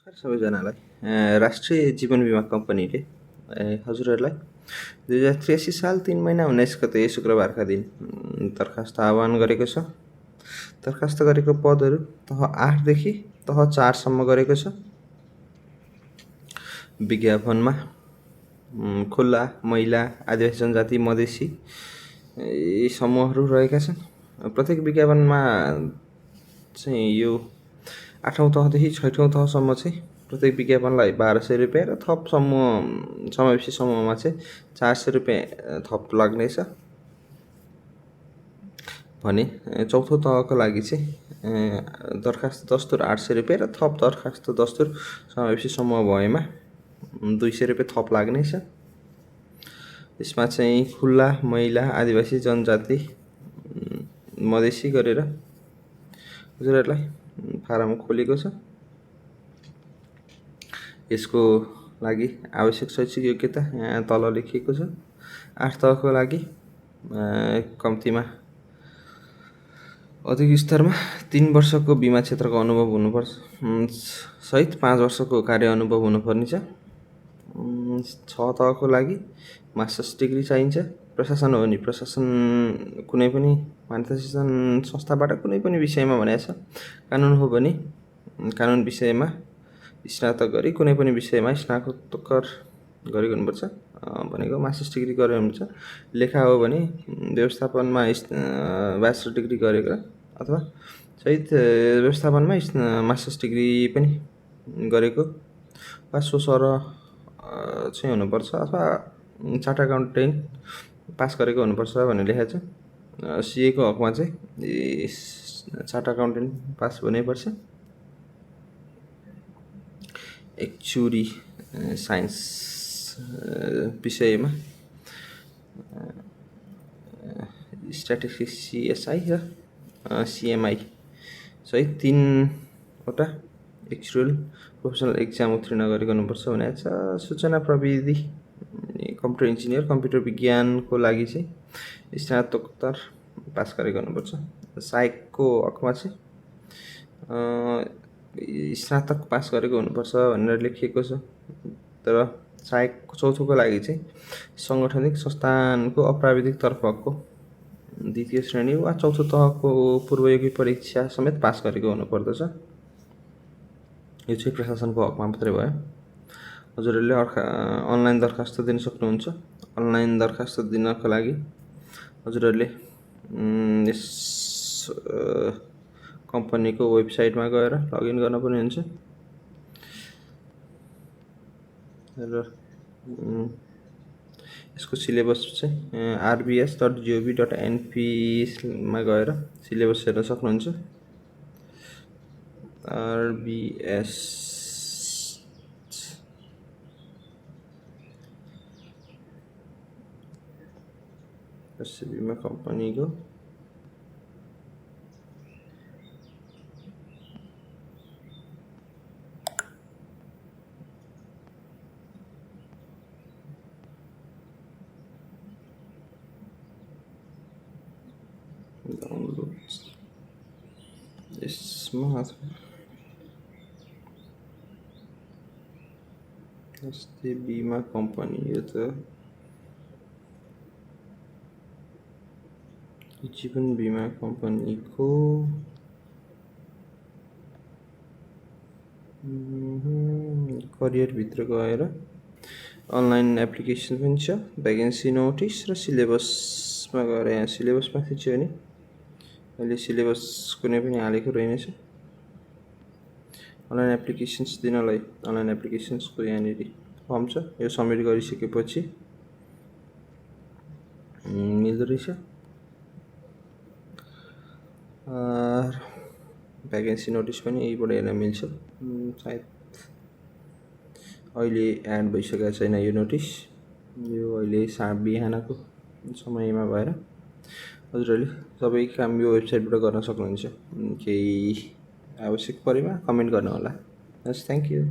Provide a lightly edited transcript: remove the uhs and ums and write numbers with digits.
नमस्कार सबैजनालाई। राष्ट्रिय जीवन बिमा कम्पनीले हजुरहरूलाई 2083 साल 3 महिना 19 गते शुक्रबारका दिन दरखास्त आह्वान गरेको छ। दरखास्त गरेको पदहरू तह 8 देखि तह 4 सम्म गरेको छ। विज्ञापनमा खुल्ला, महिला, आदिवासी जनजाति, मधेसी यी समूहहरू रहेका छन्। प्रत्येक विज्ञापनमा चाहिँ यो 8औं तहदेखि 6औं तहसम्म चाहिँ प्रत्येक विज्ञापनलाई 1200 रुपियाँ र थप समूह समावेशी समूहमा चाहिँ 400 रुपियाँ थप लाग्नेछ भने चौथो तहको लागि चाहिँ दरखास्त दस्तुर 800 रुपियाँ र थप दरखास्त दस्तुर समावेशी समूह भएमा 200 रुपियाँ थप लाग्नेछ। यसमा चाहिँ खुल्ला, महिला, आदिवासी जनजाति, मधेसी गरेर हजुरहरूलाई फारम खोलेको छ। यसको लागि आवश्यक शैक्षिक योग्यता यहाँ तल लेखिएको छ। 8 तहको लागि कम्तीमा औद्योगिक स्तरमा 3 वर्षको बिमा क्षेत्रको अनुभव हुनुपर्छ सहित 5 वर्षको कार्य अनुभव हुनुपर्ने छ। 6 तहको लागि मास्टर्स डिग्री चाहिन्छ। प्रशासन हो भने प्रशासन कुनै पनि मान्यता संस्थाबाट कुनै पनि विषयमा भनेको छ। कानुन हो भने कानुन विषयमा स्नातक गरी कुनै पनि विषयमा स्नातकोत्तर गरेको हुनुपर्छ। भनेको मास्टर्स डिग्री गरेको हुन्छ। लेखा हो भने व्यवस्थापनमा ब्याचलर डिग्री गरेको अथवा सहित व्यवस्थापनमा मास्टर्स डिग्री पनि गरेको वा सोसर चाहिँ हुनुपर्छ अथवा चार्ट अकाउन्टेन्ट पास गरेको हुनुपर्छ भन्ने लेखेको छ। सिएको हकमा चाहिँ चार्ट अकाउन्टेन्ट पास हुनैपर्छ। एक्चुरी साइन्स विषयमा स्ट्याटिस्टिक्स CSI र CMI सहित 3वटा एक्चुअल प्रोफेसनल एक्जाम उत्तीर्ण गरेको हुनुपर्छ भनेको छ। सूचना प्रविधि कम्प्युटर इन्जिनियर कम्प्युटर विज्ञानको लागि चाहिँ स्नातकोत्तर पास गरेको हुनुपर्छ। सहायकको हकमा चाहिँ स्नातक पास गरेको हुनुपर्छ भनेर लेखिएको छ। तर सहायकको चौथोको लागि चाहिँ सङ्गठनिक संस्थानको अप्राविधिक तर्फको द्वितीय श्रेणी वा चौथो तहको पूर्वयोगी परीक्षा समेत पास गरेको हुनुपर्दछ। यो चाहिँ प्रशासनको हकमा मात्रै भयो। हजुरहरूले अनलाइन दरखास्त दिन सक्नुहुन्छ। अनलाइन दरखास्त दिनको लागि हजुरहरूले यस कम्पनीको वेबसाइटमा गएर लगइन गर्नुपर्ने हुन्छ र यसको सिलेबस चाहिँ rbs.gov.np मा गएर सिलेबस हेर्न सक्नुहुन्छ। RBS बिमा कम्पनीको डाउनलोड यसमा यस्तै बिमा कम्पनी यो त जीवन बिमा कम्पनीको करियरभित्र गएर अनलाइन एप्लिकेसन पनि छ। भ्याकेन्सी नोटिस र सिलेबसमा गएर यहाँ सिलेबसमा थिच्यो भने अहिले सिलेबस कुनै पनि हालेको रहेनछ। अनलाइन एप्लिकेसन्स दिनलाई अनलाइन एप्लिकेसन्सको यहाँनिर फर्म छ। यो सबमिट गरिसकेपछि मिल्दो रहेछ। भ्याकेन्सी नोटिस पनि यहीबाट हेर्न मिल्छ। सायद अहिले एड भइसकेको छैन यो नोटिस। यो अहिले बिहानको समयमा भएर हजुरहरूले सबै काम यो वेबसाइटबाट गर्न सक्नुहुन्छ। केही आवश्यक परेमा कमेन्ट गर्नु होला। हस्, थ्याङ्क यू।